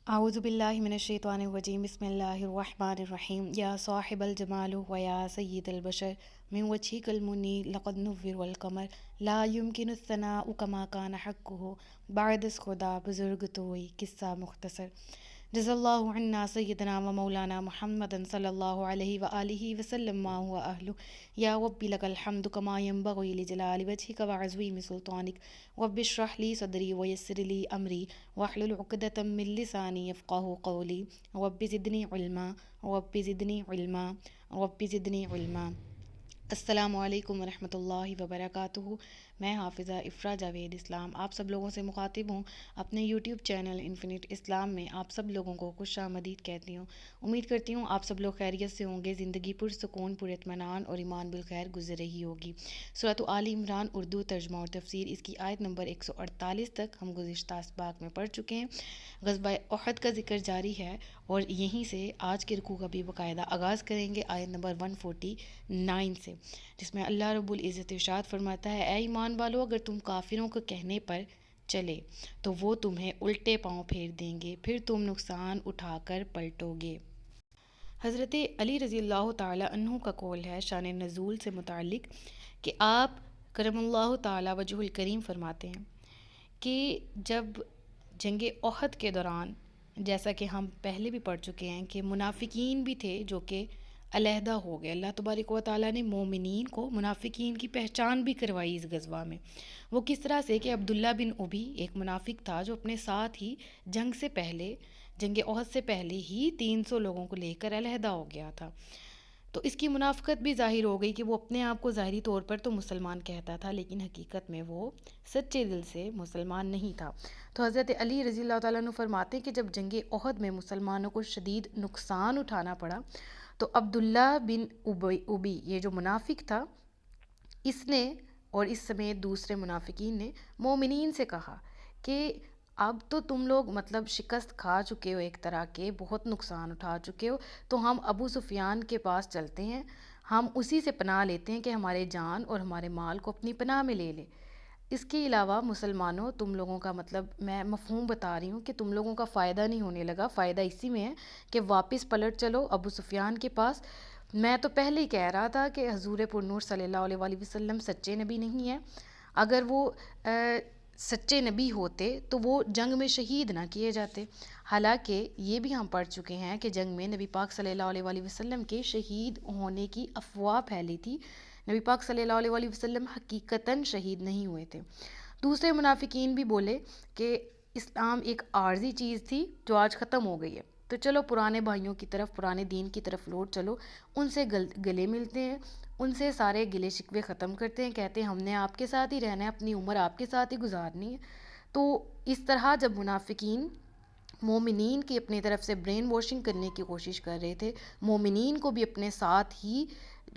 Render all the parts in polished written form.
اعوذ باللہ من الشیطان الرجیم بسم اللہ الرحمن الرحیم یا صاحب الجمال و یا سید البشر من وجهک المنیر لقد نور والقمر لا يمكن الثناء كما كان حقه بعد از خدا بزرگ توئی قصہ مختصر جزا اللہ عنا سیدنا و مولانا محمد صلی اللہ علیہ وآلہ وسلم ما هو اہلہ یا رب لک الحمد کما ینبغی لجلال وجہک وعظیم سلطانک رب اشرح لی صدری ویسر لی امری واحلل عقدۃ من لسانی یفقہوا قولی رب زدنی علما رب زدنی علما رب زدنی علما۔ السلام علیکم ورحمۃ اللہ وبرکاتہ۔ میں حافظہ افرا جاوید اسلام آپ سب لوگوں سے مخاطب ہوں اپنے یوٹیوب چینل انفینٹ اسلام میں۔ آپ سب لوگوں کو خوش آمدید کہتی ہوں۔ امید کرتی ہوں آپ سب لوگ خیریت سے ہوں گے، زندگی پرسکون پر اطمینان اور ایمان بالخیر گزر رہی ہوگی۔ سورۃ آل عمران اردو ترجمہ اور تفسیر، اس کی آیت نمبر 148 تک ہم گزشتہ اسباق میں پڑھ چکے ہیں۔ غزوہ احد کا ذکر جاری ہے اور یہیں سے آج کے رکوع کا بھی باقاعدہ آغاز کریں گے آیت نمبر 149 سے، جس میں اللہ رب العزت ارشاد فرماتا ہے، اے ایمان والو، اگر تم کافروں کے کہنے پر چلے تو وہ تمہیں الٹے پاؤں پھیر دیں گے، پھر تم نقصان اٹھا کر پلٹو گے۔ حضرت علی رضی اللہ تعالی عنہ کا قول ہے شان نزول سے متعلق کہ آپ کرم اللہ تعالی وجہ الکریم فرماتے ہیں کہ جب جنگ احد کے دوران، جیسا کہ ہم پہلے بھی پڑھ چکے ہیں کہ منافقین بھی تھے جو کہ علیحدہ ہو گئے، اللہ تبارک و تعالیٰ نے مومنین کو منافقین کی پہچان بھی کروائی اس غزوہ میں۔ وہ کس طرح سے کہ عبداللہ بن ابی ایک منافق تھا جو اپنے ساتھ ہی جنگ احد سے پہلے ہی 300 لوگوں کو لے کر علیحدہ ہو گیا تھا۔ تو اس کی منافقت بھی ظاہر ہو گئی کہ وہ اپنے آپ کو ظاہری طور پر تو مسلمان کہتا تھا، لیکن حقیقت میں وہ سچے دل سے مسلمان نہیں تھا۔ تو حضرت علی رضی اللہ تعالیٰ عنہ فرماتے ہیں کہ جب جنگ احد میں مسلمانوں کو شدید نقصان اٹھانا پڑا تو عبداللہ بن ابی یہ جو منافق تھا، اس نے اور اس سمیت دوسرے منافقین نے مومنین سے کہا کہ اب تو تم لوگ شکست کھا چکے ہو، ایک طرح کے بہت نقصان اٹھا چکے ہو، تو ہم ابو سفیان کے پاس چلتے ہیں، ہم اسی سے پناہ لیتے ہیں کہ ہمارے جان اور ہمارے مال کو اپنی پناہ میں لے لے۔ اس کے علاوہ مسلمانوں، تم لوگوں کا میں مفہوم بتا رہی ہوں کہ تم لوگوں کا فائدہ نہیں ہونے لگا، فائدہ اسی میں ہے کہ واپس پلٹ چلو ابو سفیان کے پاس۔ میں تو پہلے ہی کہہ رہا تھا کہ حضور پرنور صلی اللہ علیہ وآلہ وسلم سچے نبی نہیں ہیں، اگر وہ سچے نبی ہوتے تو وہ جنگ میں شہید نہ کیے جاتے۔ حالانکہ یہ بھی ہم پڑھ چکے ہیں کہ جنگ میں نبی پاک صلی اللہ علیہ وآلہ وسلم کے شہید ہونے کی افواہ پھیلی تھی، نبی پاک صلی اللہ علیہ وآلہ وسلم حقیقتاً شہید نہیں ہوئے تھے۔ دوسرے منافقین بھی بولے کہ اسلام ایک عارضی چیز تھی جو آج ختم ہو گئی ہے، تو چلو پرانے بھائیوں کی طرف، پرانے دین کی طرف لوٹ چلو، ان سے گلے ملتے ہیں، ان سے سارے گلے شکوے ختم کرتے ہیں، کہتے ہیں ہم نے آپ کے ساتھ ہی رہنا ہے، اپنی عمر آپ کے ساتھ ہی گزارنی ہے۔ تو اس طرح جب منافقین مومنین کی اپنی طرف سے برین واشنگ کرنے کی کوشش کر رہے تھے، مومنین کو بھی اپنے ساتھ ہی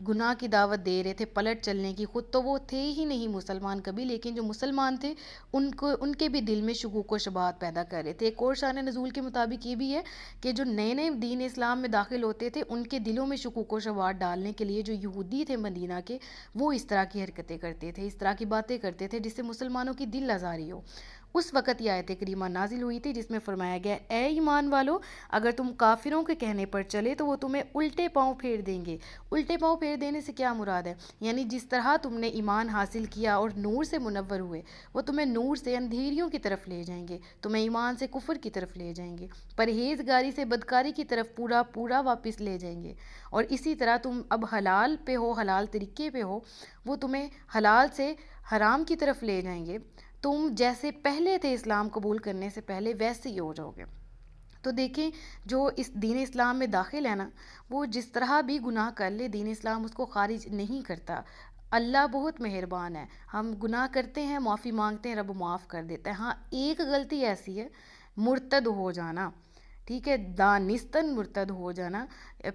گناہ کی دعوت دے رہے تھے، پلٹ چلنے کی، خود تو وہ تھے ہی نہیں مسلمان کبھی، لیکن جو مسلمان تھے ان کے بھی دل میں شکوک و شبہات پیدا کر رہے تھے۔ ایک اور شان نزول کے مطابق یہ بھی ہے کہ جو نئے نئے دین اسلام میں داخل ہوتے تھے، ان کے دلوں میں شکوک و شبہات ڈالنے کے لیے جو یہودی تھے مدینہ کے، وہ اس طرح کی حرکتیں کرتے تھے، اس طرح کی باتیں کرتے تھے جس سے مسلمانوں کی دل آزاری ہو۔ اس وقت یہ آیت کریمہ نازل ہوئی تھی جس میں فرمایا گیا، اے ایمان والو، اگر تم کافروں کے کہنے پر چلے تو وہ تمہیں الٹے پاؤں پھیر دیں گے۔ الٹے پاؤں پھیر دینے سے کیا مراد ہے؟ یعنی جس طرح تم نے ایمان حاصل کیا اور نور سے منور ہوئے، وہ تمہیں نور سے اندھیریوں کی طرف لے جائیں گے، تمہیں ایمان سے کفر کی طرف لے جائیں گے، پرہیزگاری سے بدکاری کی طرف پورا واپس لے جائیں گے۔ اور اسی طرح تم اب حلال پہ ہو، حلال طریقے پہ ہو، وہ تمہیں حلال سے حرام کی طرف لے جائیں گے، تم جیسے پہلے تھے اسلام قبول کرنے سے پہلے ویسے ہی ہو جاؤ گے۔ تو دیکھیں جو اس دین اسلام میں داخل ہے نا، وہ جس طرح بھی گناہ کر لے، دین اسلام اس کو خارج نہیں کرتا۔ اللہ بہت مہربان ہے، ہم گناہ کرتے ہیں، معافی مانگتے ہیں، رب معاف کر دیتا ہے۔ ہاں ایک غلطی ایسی ہے، مرتد ہو جانا، ٹھیک ہے، دانستاً مرتد ہو جانا،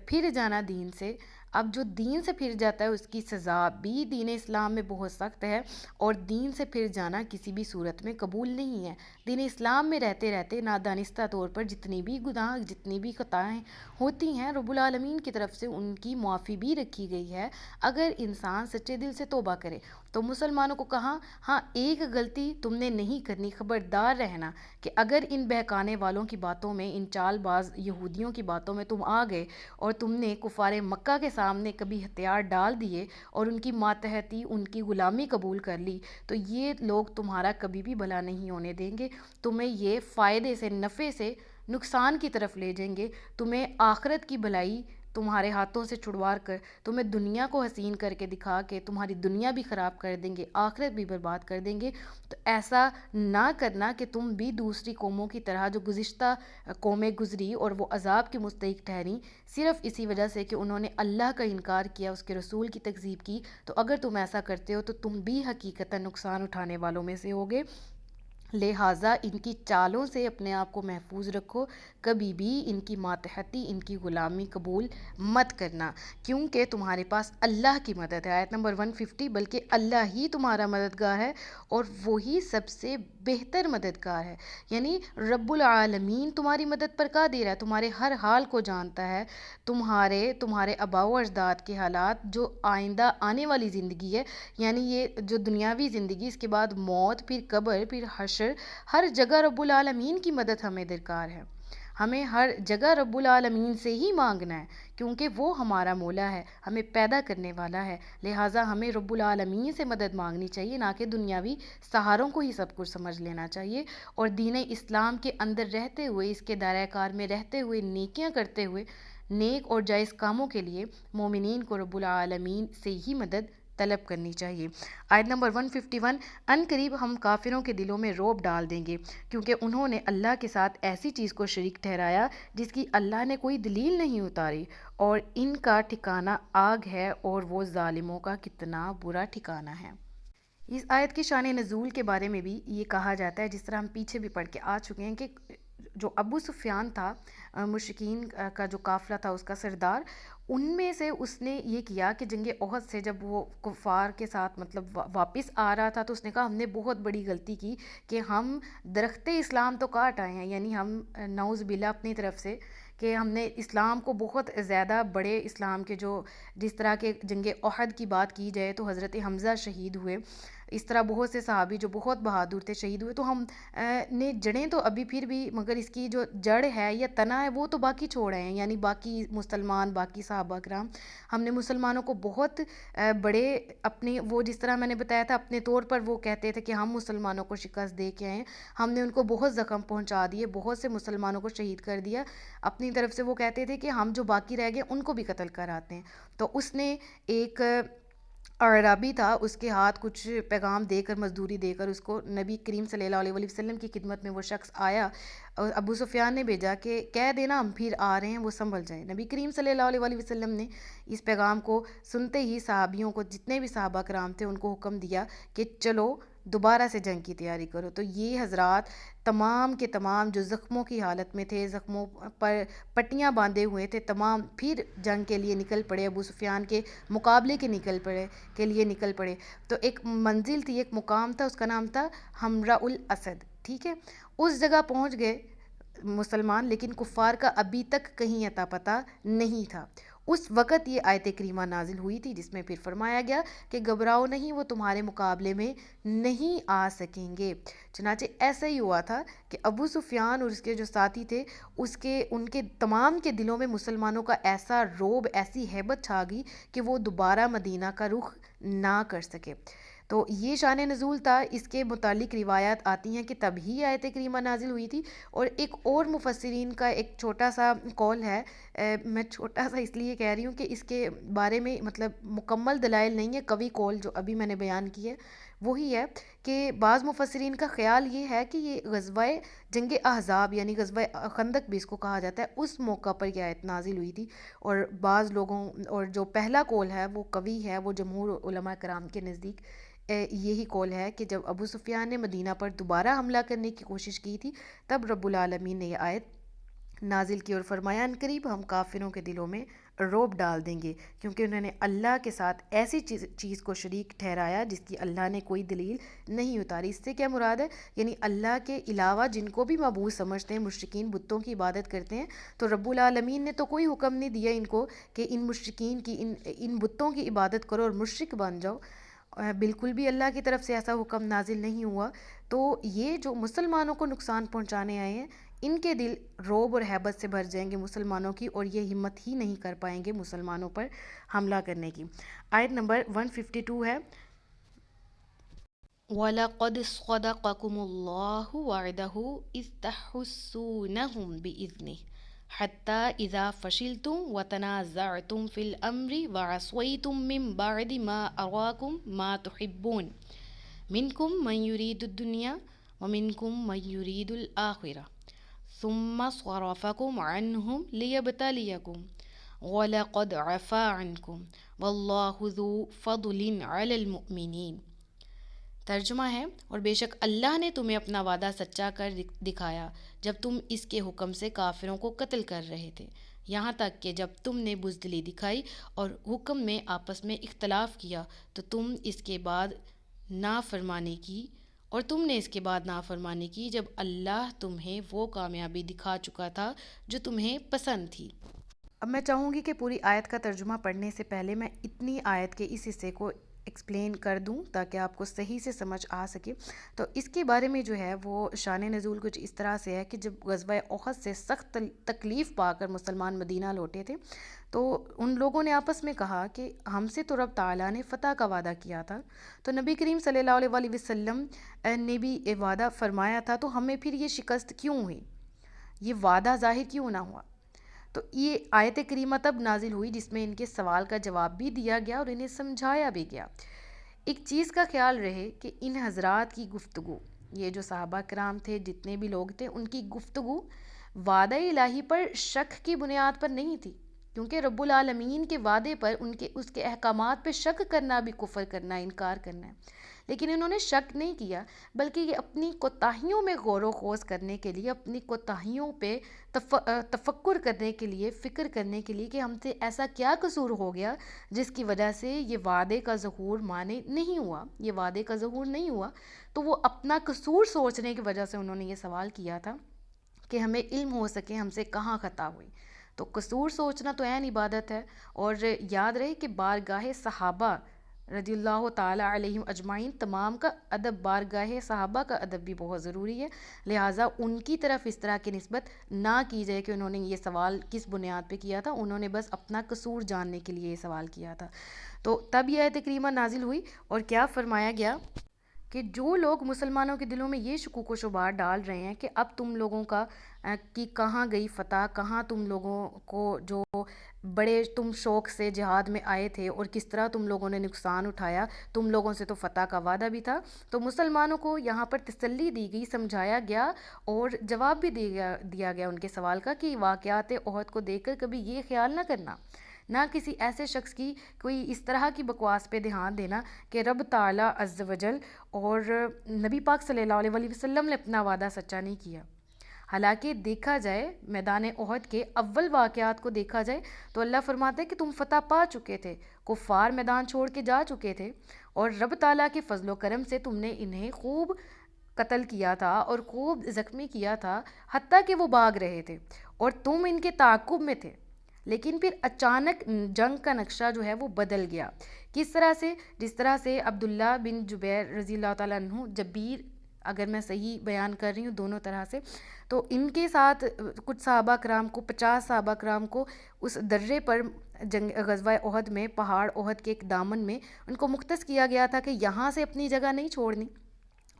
پھر جانا دین سے۔ اب جو دین سے پھر جاتا ہے اس کی سزا بھی دین اسلام میں بہت سخت ہے، اور دین سے پھر جانا کسی بھی صورت میں قبول نہیں ہے۔ دین اسلام میں رہتے رہتے نادانستہ طور پر جتنی بھی گناہ، جتنی بھی خطائیں ہوتی ہیں، رب العالمین کی طرف سے ان کی معافی بھی رکھی گئی ہے، اگر انسان سچے دل سے توبہ کرے۔ تو مسلمانوں کو کہا ہاں ایک غلطی تم نے نہیں کرنی، خبردار رہنا کہ اگر ان بہکانے والوں کی باتوں میں، ان چال باز یہودیوں کی باتوں میں تم آ گئے اور تم نے کفار مکہ کے سامنے کبھی ہتھیار ڈال دیے اور ان کی ماتحتی، ان کی غلامی قبول کر لی، تو یہ لوگ تمہارا کبھی بھی بھلا نہیں ہونے دیں گے، تمہیں یہ فائدے سے، نفع سے نقصان کی طرف لے جائیں گے، تمہیں آخرت کی بھلائی تمہارے ہاتھوں سے چھڑوا کر، تمہیں دنیا کو حسین کر کے دکھا کے تمہاری دنیا بھی خراب کر دیں گے، آخرت بھی برباد کر دیں گے۔ تو ایسا نہ کرنا کہ تم بھی دوسری قوموں کی طرح جو گزشتہ قومیں گزری اور وہ عذاب کی مستحق ٹھہریں، صرف اسی وجہ سے کہ انہوں نے اللہ کا انکار کیا، اس کے رسول کی تکذیب کی۔ تو اگر تم ایسا کرتے ہو تو تم بھی حقیقتاً نقصان اٹھانے والوں میں سے ہوگے، لہٰذا ان کی چالوں سے اپنے آپ کو محفوظ رکھو، کبھی بھی ان کی ماتحتی، ان کی غلامی قبول مت کرنا، کیونکہ تمہارے پاس اللہ کی مدد ہے۔ آیت نمبر 150، بلکہ اللہ ہی تمہارا مددگار ہے اور وہی سب سے بہتر مددگار ہے، یعنی رب العالمین تمہاری مدد پر قادر ہے، تمہارے ہر حال کو جانتا ہے، تمہارے آباء و اجداد کے حالات، جو آئندہ آنے والی زندگی ہے، یعنی یہ جو دنیاوی زندگی، اس کے بعد موت، پھر قبر، پھر حشر، ہر جگہ رب العالمین کی مدد ہمیں درکار ہے۔ ہمیں ہر جگہ رب العالمین سے ہی مانگنا ہے، کیونکہ وہ ہمارا مولا ہے، ہمیں پیدا کرنے والا ہے، لہٰذا ہمیں رب العالمین سے مدد مانگنی چاہیے، نہ کہ دنیاوی سہاروں کو ہی سب کچھ سمجھ لینا چاہیے۔ اور دین اسلام کے اندر رہتے ہوئے، اس کے دائرہ کار میں رہتے ہوئے، نیکیاں کرتے ہوئے، نیک اور جائز کاموں کے لیے مومنین کو رب العالمین سے ہی مدد طلب کرنی چاہیے۔ آیت نمبر 151، ان قریب ہم کافروں کے دلوں میں رعب ڈال دیں گے، کیونکہ انہوں نے اللہ کے ساتھ ایسی چیز کو شریک ٹھہرایا جس کی اللہ نے کوئی دلیل نہیں اتاری، اور ان کا ٹھکانہ آگ ہے، اور وہ ظالموں کا کتنا برا ٹھکانہ ہے۔ اس آیت کی شان نزول کے بارے میں بھی یہ کہا جاتا ہے، جس طرح ہم پیچھے بھی پڑھ کے آ چکے ہیں، کہ جو ابو سفیان تھا، مشرکین کا جو قافلہ تھا، اس کا سردار، ان میں سے اس نے یہ کیا کہ جنگ احد سے جب وہ کفار کے ساتھ مطلب واپس آ رہا تھا، تو اس نے کہا ہم نے بہت بڑی غلطی کی کہ ہم درخت اسلام تو کاٹ آئے ہیں، یعنی ہم نعوذ باللہ اپنی طرف سے کہ ہم نے اسلام کو بہت زیادہ بڑے اسلام کے جو جس طرح کے جنگ احد کی بات کی جائے تو حضرت حمزہ شہید ہوئے، اس طرح بہت سے صحابی جو بہت بہادر تھے شہید ہوئے، تو ہم نے جڑیں تو ابھی پھر بھی، مگر اس کی جو جڑ ہے یا تنا ہے وہ تو باقی چھوڑ رہے ہیں، یعنی باقی مسلمان، باقی صحابہ کرام، ہم نے مسلمانوں کو بہت بڑے اپنے، وہ جس طرح میں نے بتایا تھا اپنے طور پر وہ کہتے تھے کہ ہم مسلمانوں کو شکست دے کے آئے، ہم نے ان کو بہت زخم پہنچا دیے، بہت سے مسلمانوں کو شہید کر دیا، اپنی طرف سے وہ کہتے تھے کہ ہم جو باقی رہ گئے ان کو بھی قتل کر آتے ہیں۔ تو اس نے ایک اعرابی تھا، اس کے ہاتھ کچھ پیغام دے کر، مزدوری دے کر، اس کو نبی کریم صلی اللہ علیہ وسلم کی خدمت میں وہ شخص آیا، اور ابو سفیان نے بھیجا کہ کہہ دینا ہم پھر آ رہے ہیں، وہ سنبھل جائیں۔ نبی کریم صلی اللہ علیہ وسلم نے اس پیغام کو سنتے ہی صحابیوں کو، جتنے بھی صحابہ کرام تھے، ان کو حکم دیا کہ چلو دوبارہ سے جنگ کی تیاری کرو۔ تو یہ حضرات تمام کے تمام جو زخموں کی حالت میں تھے، زخموں پر پٹیاں باندھے ہوئے تھے، تمام پھر جنگ کے لیے نکل پڑے، ابو سفیان کے مقابلے کے لیے نکل پڑے۔ تو ایک منزل تھی، ایک مقام تھا، اس کا نام تھا حمراء الاسد، ٹھیک ہے، اس جگہ پہنچ گئے مسلمان، لیکن کفار کا ابھی تک کہیں اتا پتہ نہیں تھا۔ اس وقت یہ آیت کریمہ نازل ہوئی تھی، جس میں پھر فرمایا گیا کہ گھبراؤ نہیں، وہ تمہارے مقابلے میں نہیں آ سکیں گے۔ چنانچہ ایسا ہی ہوا تھا کہ ابو سفیان اور اس کے جو ساتھی تھے، ان کے تمام کے دلوں میں مسلمانوں کا ایسا رعب، ایسی ہیبت چھا گئی کہ وہ دوبارہ مدینہ کا رخ نہ کر سکے۔ تو یہ شان نزول تھا، اس کے متعلق روایات آتی ہیں کہ تب ہی آیت کریمہ نازل ہوئی تھی۔ اور ایک اور مفسرین کا ایک چھوٹا سا قول ہے، میں چھوٹا سا اس لیے کہہ رہی ہوں کہ اس کے بارے میں مطلب مکمل دلائل نہیں ہے، قوی قول جو ابھی میں نے بیان کی ہے وہی ہے کہ بعض مفسرین کا خیال یہ ہے کہ یہ غزوہ جنگ احزاب، یعنی غزوہ خندق بھی اس کو کہا جاتا ہے، اس موقع پر یہ آیت نازل ہوئی تھی۔ اور بعض لوگوں، اور جو پہلا قول ہے وہ قوی ہے، وہ جمہور علماء کرام کے نزدیک یہی قول ہے کہ جب ابو سفیان نے مدینہ پر دوبارہ حملہ کرنے کی کوشش کی تھی، تب رب العالمین نے یہ آیت نازل کی اور فرمایا ان قریب ہم کافروں کے دلوں میں رعب ڈال دیں گے، کیونکہ انہوں نے اللہ کے ساتھ ایسی چیز کو شریک ٹھہرایا جس کی اللہ نے کوئی دلیل نہیں اتاری۔ اس سے کیا مراد ہے؟ یعنی اللہ کے علاوہ جن کو بھی معبود سمجھتے ہیں، مشرکین بتوں کی عبادت کرتے ہیں، تو رب العالمین نے تو کوئی حکم نہیں دیا ان کو کہ ان مشرکین کی، ان بتوں کی عبادت کرو اور مشرک بن جاؤ، بالکل بھی اللہ کی طرف سے ایسا حکم نازل نہیں ہوا۔ تو یہ جو مسلمانوں کو نقصان پہنچانے آئے ہیں، ان کے دل رعب اور ہیبت سے بھر جائیں گے مسلمانوں کی، اور یہ ہمت ہی نہیں کر پائیں گے مسلمانوں پر حملہ کرنے کی۔ آیت نمبر 152 ہے، وَلَقَدْ صَدَقَكُمُ اللَّهُ وَعْدَهُ إِذْ تَحُسُّونَهُم بِإِذْنِهِ حَتَّى إِذَا فَشِلْتُمْ وَتَنَازَعْتُمْ فِي الْأَمْرِ وَعَصَيْتُمْ مِنْ بَعْدِ مَا أَرَاكُمْ مَا تُحِبُّونَ مِنْكُمْ مَنْ يُرِيدُ الدُّنْيَا وَمِنْكُمْ مَنْ يُرِيدُ الْآخِرَةَ ثُمَّ صَرَفَكُمْ عَنْهُمْ لِيَبْتَلِيَكُمْ وَلَقَدْ عَفَا عَنْكُمْ وَاللَّهُ ذُو فَضْلٍ عَلَى الْمُؤْمِنِينَ۔ ترجمہ ہے، اور بے شک اللہ نے تمہیں اپنا وعدہ سچا کر دکھایا جب تم اس کے حکم سے کافروں کو قتل کر رہے تھے، یہاں تک کہ جب تم نے بزدلی دکھائی اور حکم میں آپس میں اختلاف کیا تو تم نے اس کے بعد نافرمانی کی جب اللہ تمہیں وہ کامیابی دکھا چکا تھا جو تمہیں پسند تھی۔ اب میں چاہوں گی کہ پوری آیت کا ترجمہ پڑھنے سے پہلے میں اتنی آیت کے اس حصے کو ایکسپلین کر دوں تاکہ آپ کو صحیح سے سمجھ آ سکے۔ تو اس کے بارے میں جو ہے وہ شان نزول کچھ اس طرح سے ہے کہ جب غزوہ احد سے سخت تکلیف پا کر مسلمان مدینہ لوٹے تھے تو ان لوگوں نے آپس میں کہا کہ ہم سے تو رب تعالیٰ نے فتح کا وعدہ کیا تھا، تو نبی کریم صلی اللہ علیہ وسلم نے بھی یہ وعدہ فرمایا تھا، تو ہمیں پھر یہ شکست کیوں ہوئی، یہ وعدہ ظاہر کیوں نہ ہوا؟ تو یہ آیت کریمہ تب نازل ہوئی جس میں ان کے سوال کا جواب بھی دیا گیا اور انہیں سمجھایا بھی گیا۔ ایک چیز کا خیال رہے کہ ان حضرات کی گفتگو، یہ جو صحابہ کرام تھے، جتنے بھی لوگ تھے، ان کی گفتگو وعدہ الہی پر شک کی بنیاد پر نہیں تھی، کیونکہ رب العالمین کے وعدے پر اس کے احکامات پہ شک کرنا بھی کفر کرنا، انکار کرنا ہے۔ لیکن انہوں نے شک نہیں کیا، بلکہ یہ اپنی کوتاہیوں میں غور و خوض کرنے کے لیے، اپنی کوتاہیوں پہ تفکر کرنے کے لیے، فکر کرنے کے لیے کہ ہم سے ایسا کیا قصور ہو گیا جس کی وجہ سے یہ وعدے کا ظہور نہیں ہوا، تو وہ اپنا قصور سوچنے کی وجہ سے انہوں نے یہ سوال کیا تھا کہ ہمیں علم ہو سکے ہم سے کہاں خطا ہوئی۔ تو قصور سوچنا تو عین عبادت ہے، اور یاد رہے کہ بارگاہ صحابہ رضی اللہ تعالیٰ علیہم اجمعین تمام کا ادب، بارگاہ صحابہ کا ادب بھی بہت ضروری ہے، لہٰذا ان کی طرف اس طرح کی نسبت نہ کی جائے کہ انہوں نے یہ سوال کس بنیاد پہ کیا تھا، انہوں نے بس اپنا قصور جاننے کے لیے یہ سوال کیا تھا۔ تو تب یہ آیت کریمہ نازل ہوئی اور کیا فرمایا گیا کہ جو لوگ مسلمانوں کے دلوں میں یہ شکوک و شبہات ڈال رہے ہیں کہ اب تم لوگوں کی کہاں گئی فتح، کہاں تم لوگوں کو جو بڑے تم شوق سے جہاد میں آئے تھے اور کس طرح تم لوگوں نے نقصان اٹھایا، تم لوگوں سے تو فتح کا وعدہ بھی تھا، تو مسلمانوں کو یہاں پر تسلی دی گئی، سمجھایا گیا اور جواب بھی دیا گیا ان کے سوال کا کہ واقعات احد کو دیکھ کر کبھی یہ خیال نہ کرنا، نہ کسی ایسے شخص کی کوئی اس طرح کی بکواس پہ دھیان دینا کہ رب تعالیٰ عز و جل اور نبی پاک صلی اللہ علیہ وسلم نے اپنا وعدہ سچا نہیں کیا۔ حالانکہ دیکھا جائے میدان احد کے اول واقعات کو دیکھا جائے تو اللہ فرماتا ہے کہ تم فتح پا چکے تھے، کفار میدان چھوڑ کے جا چکے تھے، اور رب تعالیٰ کے فضل و کرم سے تم نے انہیں خوب قتل کیا تھا اور خوب زخمی کیا تھا، حتیٰ کہ وہ بھاگ رہے تھے اور تم ان کے تعاقب میں تھے، لیکن پھر اچانک جنگ کا نقشہ جو ہے وہ بدل گیا۔ کس طرح سے؟ جس طرح سے عبداللہ بن جبیر رضی اللہ تعالیٰ عنہ، جبیر اگر میں صحیح بیان کر رہی ہوں دونوں طرح سے، تو ان کے ساتھ کچھ صحابہ کرام کو، 50 صحابہ کرام کو اس درے پر غزوہ احد میں، پہاڑ احد کے ایک دامن میں ان کو مختص کیا گیا تھا کہ یہاں سے اپنی جگہ نہیں چھوڑنی۔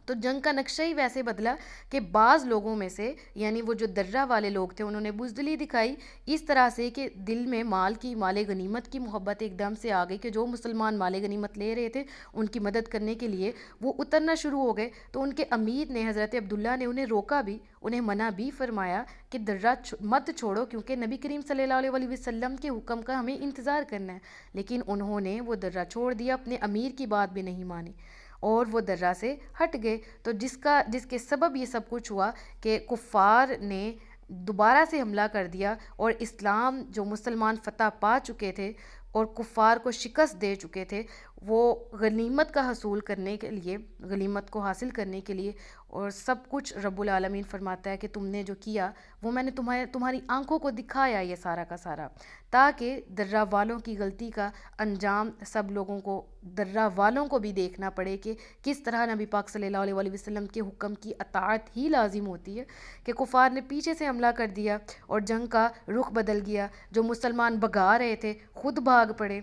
تو جنگ کا نقشہ ہی ویسے بدلا کہ بعض لوگوں میں سے، یعنی وہ جو درہ والے لوگ تھے، انہوں نے بزدلی دکھائی اس طرح سے کہ دل میں مال غنیمت کی محبت ایک دم سے آ گئی کہ جو مسلمان مال غنیمت لے رہے تھے ان کی مدد کرنے کے لیے وہ اترنا شروع ہو گئے۔ تو ان کے امیر نے، حضرت عبداللہ نے، انہیں روکا بھی، انہیں منع بھی فرمایا کہ درہ مت چھوڑو، کیونکہ نبی کریم صلی اللہ علیہ وسلم کے حکم کا ہمیں انتظار کرنا ہے۔ لیکن انہوں نے وہ درہ چھوڑ دیا، اپنے امیر کی بات بھی نہیں مانی اور وہ درہ سے ہٹ گئے۔ تو جس کے سبب یہ سب کچھ ہوا کہ کفار نے دوبارہ سے حملہ کر دیا، اور اسلام جو مسلمان فتح پا چکے تھے اور کفار کو شکست دے چکے تھے، وہ غنیمت کا حصول کرنے کے لیے، غنیمت کو حاصل کرنے کے لیے، اور سب کچھ رب العالمین فرماتا ہے کہ تم نے جو کیا وہ میں نے تمہاری آنکھوں کو دکھایا یہ سارا کا سارا، تاکہ درہ والوں کی غلطی کا انجام سب لوگوں کو، درہ والوں کو بھی دیکھنا پڑے کہ کس طرح نبی پاک صلی اللہ علیہ وسلم کے حکم کی اطاعت ہی لازم ہوتی ہے، کہ کفار نے پیچھے سے حملہ کر دیا اور جنگ کا رخ بدل گیا، جو مسلمان بھگا رہے تھے خود بھاگ پڑے۔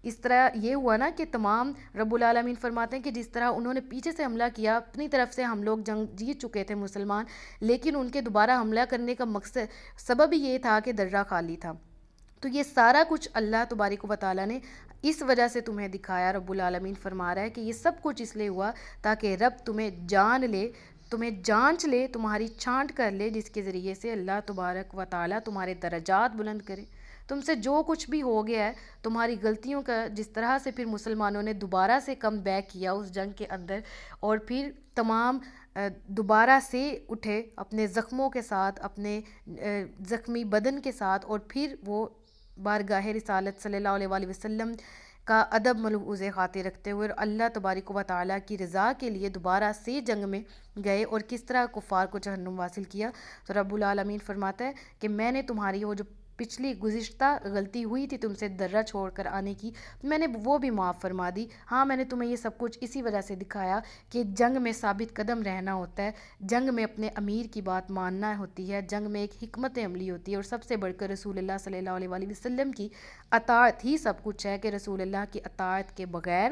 اس طرح یہ ہوا نا کہ تمام، رب العالمین فرماتے ہیں کہ جس طرح انہوں نے پیچھے سے حملہ کیا، اپنی طرف سے ہم لوگ جنگ جیت چکے تھے مسلمان، لیکن ان کے دوبارہ حملہ کرنے کا مقصد، سبب یہ تھا کہ درہ خالی تھا۔ تو یہ سارا کچھ اللہ تبارک و تعالیٰ نے اس وجہ سے تمہیں دکھایا، رب العالمین فرما رہا ہے کہ یہ سب کچھ اس لیے ہوا تاکہ رب تمہیں جان لے، تمہیں جانچ لے، تمہاری چھانٹ کر لے، جس کے ذریعے سے اللہ تبارک و تعالیٰ تمہارے درجات بلند کرے۔ تم سے جو کچھ بھی ہو گیا ہے، تمہاری غلطیوں کا، جس طرح سے پھر مسلمانوں نے دوبارہ سے کم بیک کیا اس جنگ کے اندر، اور پھر تمام دوبارہ سے اٹھے اپنے زخموں کے ساتھ، اپنے زخمی بدن کے ساتھ، اور پھر وہ بارگاہ رسالت صلی اللہ علیہ وسلم کا ادب ملحوظ خاطر رکھتے ہوئے اللہ تبارک و تعالیٰ کی رضا کے لیے دوبارہ سے جنگ میں گئے، اور کس طرح کفار کو جہنم واصل کیا۔ تو رب العالمین فرماتا ہے کہ میں نے تمہاری وہ جو پچھلی گزشتہ غلطی ہوئی تھی تم سے درہ چھوڑ کر آنے کی، میں نے وہ بھی معاف فرما دی۔ ہاں، میں نے تمہیں یہ سب کچھ اسی وجہ سے دکھایا کہ جنگ میں ثابت قدم رہنا ہوتا ہے، جنگ میں اپنے امیر کی بات ماننا ہوتی ہے، جنگ میں ایک حکمت عملی ہوتی ہے، اور سب سے بڑھ کر رسول اللہ صلی اللہ علیہ وسلم کی اطاعت ہی سب کچھ ہے، کہ رسول اللہ کی اطاعت کے بغیر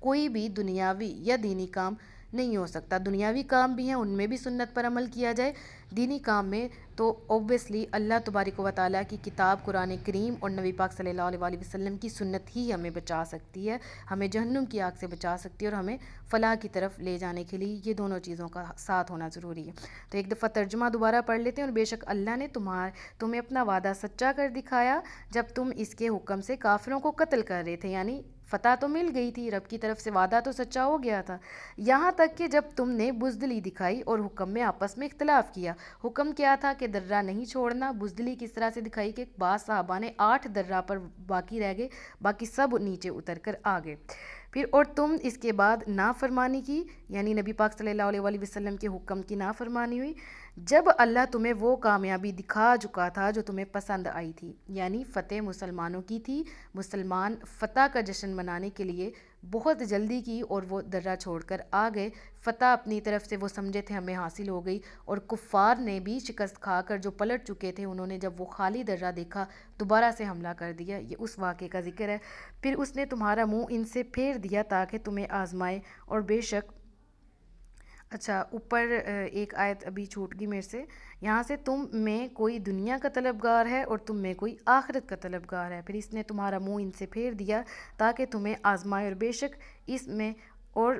کوئی بھی دنیاوی یا دینی کام نہیں ہو سکتا۔ دنیاوی کام بھی ہیں، ان میں بھی سنت پر عمل کیا جائے، دینی کام میں تو اوبویسلی اللہ تبارک و تعالیٰ کی کتاب قرآن کریم اور نبی پاک صلی اللہ علیہ وسلم کی سنت ہی ہمیں بچا سکتی ہے، ہمیں جہنم کی آگ سے بچا سکتی ہے، اور ہمیں فلاح کی طرف لے جانے کے لیے یہ دونوں چیزوں کا ساتھ ہونا ضروری ہے۔ تو ایک دفعہ ترجمہ دوبارہ پڑھ لیتے ہیں۔ اور بے شک اللہ نے تمہیں اپنا وعدہ سچا کر دکھایا جب تم اس کے حکم سے کافروں کو قتل کر رہے تھے، یعنی فتح تو مل گئی تھی، رب کی طرف سے وعدہ تو سچا ہو گیا تھا، یہاں تک کہ جب تم نے بزدلی دکھائی اور حکم میں آپس میں اختلاف کیا۔ حکم کیا تھا کہ درہ نہیں چھوڑنا، بزدلی کس طرح سے دکھائی کہ بعض صحابہ نے 8 درہ پر باقی رہ گئے، باقی سب نیچے اتر کر آ گئے۔ پھر اور تم اس کے بعد نافرمانی کی، یعنی نبی پاک صلی اللہ علیہ وسلم کے حکم کی نافرمانی ہوئی، جب اللہ تمہیں وہ کامیابی دکھا چکا تھا جو تمہیں پسند آئی تھی، یعنی فتح مسلمانوں کی تھی، مسلمان فتح کا جشن منانے کے لیے بہت جلدی کی اور وہ درہ چھوڑ کر آ گئے۔ فتح اپنی طرف سے وہ سمجھے تھے ہمیں حاصل ہو گئی، اور کفار نے بھی شکست کھا کر جو پلٹ چکے تھے، انہوں نے جب وہ خالی درہ دیکھا دوبارہ سے حملہ کر دیا۔ یہ اس واقعے کا ذکر ہے۔ پھر اس نے تمہارا منہ ان سے پھیر دیا تاکہ تمہیں آزمائے، اور بے شک، اچھا اوپر ایک آیت ابھی چھوٹ گئی میرے سے، یہاں سے تم میں کوئی دنیا کا طلبگار ہے اور تم میں کوئی آخرت کا طلبگار ہے، پھر اس نے تمہارا منہ ان سے پھیر دیا تاکہ تمہیں آزمائے، اور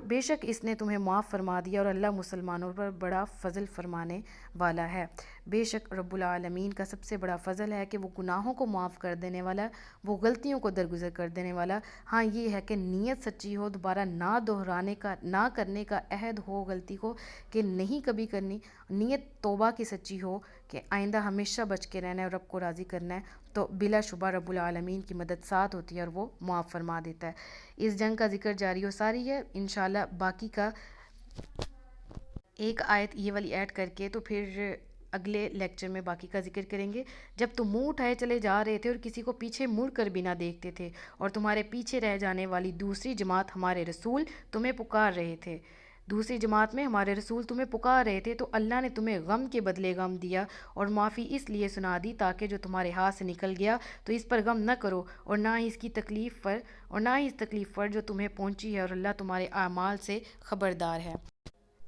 بے شک اس نے تمہیں معاف فرما دیا، اور اللہ مسلمانوں پر بڑا فضل فرمانے والا ہے۔ بے شک رب العالمین کا سب سے بڑا فضل ہے کہ وہ گناہوں کو معاف کر دینے والا، وہ غلطیوں کو درگزر کر دینے والا۔ ہاں یہ ہے کہ نیت سچی ہو، دوبارہ نہ دہرانے کا، نہ کرنے کا عہد ہو غلطی کو کہ نہیں کبھی کرنی، نیت توبہ کی سچی ہو کہ آئندہ ہمیشہ بچ کے رہنا ہے اور رب کو راضی کرنا ہے، تو بلا شبہ رب العالمین کی مدد ساتھ ہوتی ہے اور وہ معاف فرما دیتا ہے۔ اس جنگ کا ذکر جاری و ساری ہے، انشاءاللہ باقی کا ایک آیت یہ والی ایڈ کر کے تو پھر اگلے لیکچر میں باقی کا ذکر کریں گے۔ جب تم منہ اٹھائے چلے جا رہے تھے اور کسی کو پیچھے مڑ کر بھی نہ دیکھتے تھے، اور تمہارے پیچھے رہ جانے والی دوسری جماعت ہمارے رسول تمہیں پکار رہے تھے، دوسری جماعت میں ہمارے رسول تمہیں پکار رہے تھے، تو اللہ نے تمہیں غم کے بدلے غم دیا، اور معافی اس لیے سنا دی تاکہ جو تمہارے ہاتھ سے نکل گیا تو اس پر غم نہ کرو، اور نہ ہی اس تکلیف پر جو تمہیں پہنچی ہے، اور اللہ تمہارے اعمال سے خبردار ہے۔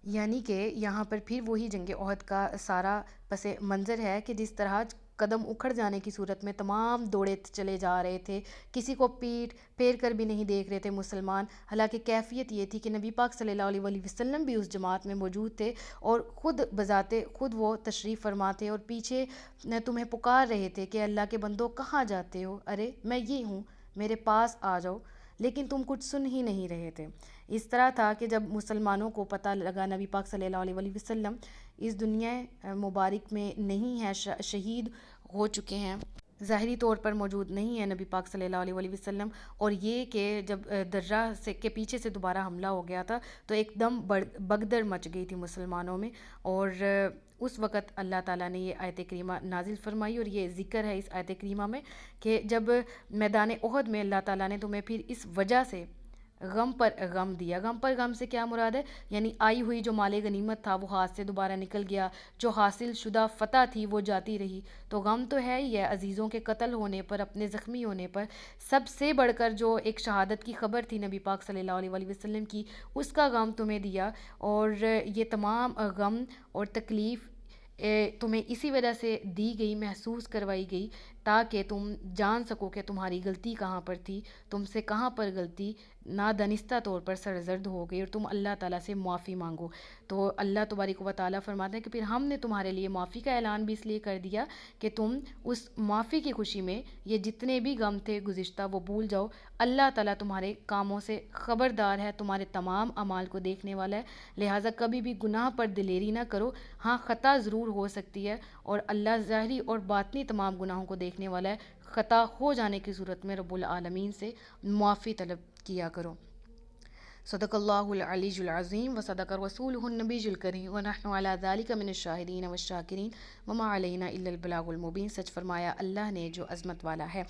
یعنی کہ یہاں پر پھر وہی جنگ احد کا سارا پس منظر ہے کہ جس طرح قدم اکھڑ جانے کی صورت میں تمام دوڑے چلے جا رہے تھے، کسی کو پیٹ پھیر کر بھی نہیں دیکھ رہے تھے مسلمان، حالانکہ کیفیت یہ تھی کہ نبی پاک صلی اللہ علیہ وسلم بھی اس جماعت میں موجود تھے، اور خود بذات خود وہ تشریف فرما تھے، اور پیچھے تمہیں پکار رہے تھے کہ اللہ کے بندوں کہاں جاتے ہو، ارے میں یہ ہوں، میرے پاس آ جاؤ، لیکن تم کچھ سن ہی نہیں رہے تھے۔ اس طرح تھا کہ جب مسلمانوں کو پتہ لگا نبی پاک صلی اللہ علیہ وسلم اس دنیا مبارک میں نہیں ہے، شہید ہو چکے ہیں، ظاہری طور پر موجود نہیں ہے نبی پاک صلی اللہ علیہ وآلہ وسلم، اور یہ کہ جب درہ سے کے پیچھے سے دوبارہ حملہ ہو گیا تھا تو ایک دم بگدڑ مچ گئی تھی مسلمانوں میں، اور اس وقت اللہ تعالیٰ نے یہ آیت کریمہ نازل فرمائی، اور یہ ذکر ہے اس آیت کریمہ میں کہ جب میدان احد میں اللہ تعالیٰ نے تمہیں پھر اس وجہ سے غم پر غم دیا. غم پر غم سے کیا مراد ہے؟ یعنی آئی ہوئی جو مال غنیمت تھا وہ ہاتھ سے دوبارہ نکل گیا، جو حاصل شدہ فتح تھی وہ جاتی رہی، تو غم تو ہے ہی ہے عزیزوں کے قتل ہونے پر، اپنے زخمی ہونے پر. سب سے بڑھ کر جو ایک شہادت کی خبر تھی نبی پاک صلی اللہ علیہ وآلہ وسلم کی، اس کا غم تمہیں دیا. اور یہ تمام غم اور تکلیف تمہیں اسی وجہ سے دی گئی، محسوس کروائی گئی، تاکہ تم جان سکو کہ تمہاری غلطی کہاں پر تھی، تم سے کہاں پر غلطی نادانستہ طور پر سرزد ہو گئی، اور تم اللہ تعالیٰ سے معافی مانگو. تو اللہ تبارک و تعالیٰ فرماتے ہیں کہ پھر ہم نے تمہارے لیے معافی کا اعلان بھی اس لیے کر دیا کہ تم اس معافی کی خوشی میں یہ جتنے بھی غم تھے گزشتہ وہ بھول جاؤ. اللہ تعالیٰ تمہارے کاموں سے خبردار ہے، تمہارے تمام اعمال کو دیکھنے والا ہے، لہٰذا کبھی بھی گناہ پر دلیری نہ کرو. ہاں خطا ضرور ہو سکتی ہے، اور اللہ ظاہری اور باطنی تمام گناہوں کو دیکھنے والا ہے. خطا ہو جانے کی صورت میں رب العالمین سے معافی طلب کیا کرو. صدق اللہ العلی العظیم و صدق رسولہ النبی الکریم و نحن علی ذلک من الشاہدین والشاکرین وما علینا الا البلاغ المبین. سچ فرمایا اللہ نے جو عظمت والا ہے.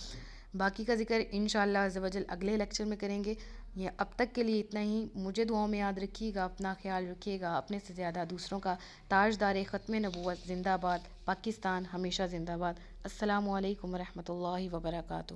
باقی کا ذکر انشاءاللہ عز و جل اگلے لیکچر میں کریں گے. یہ اب تک کے لیے اتنا ہی. مجھے دعاؤں میں یاد رکھیے گا، اپنا خیال رکھیے گا، اپنے سے زیادہ دوسروں کا. تاجدار ختم نبوت زندہ باد، پاکستان ہمیشہ زندہ باد. السلام علیکم ورحمۃ اللہ وبرکاتہ.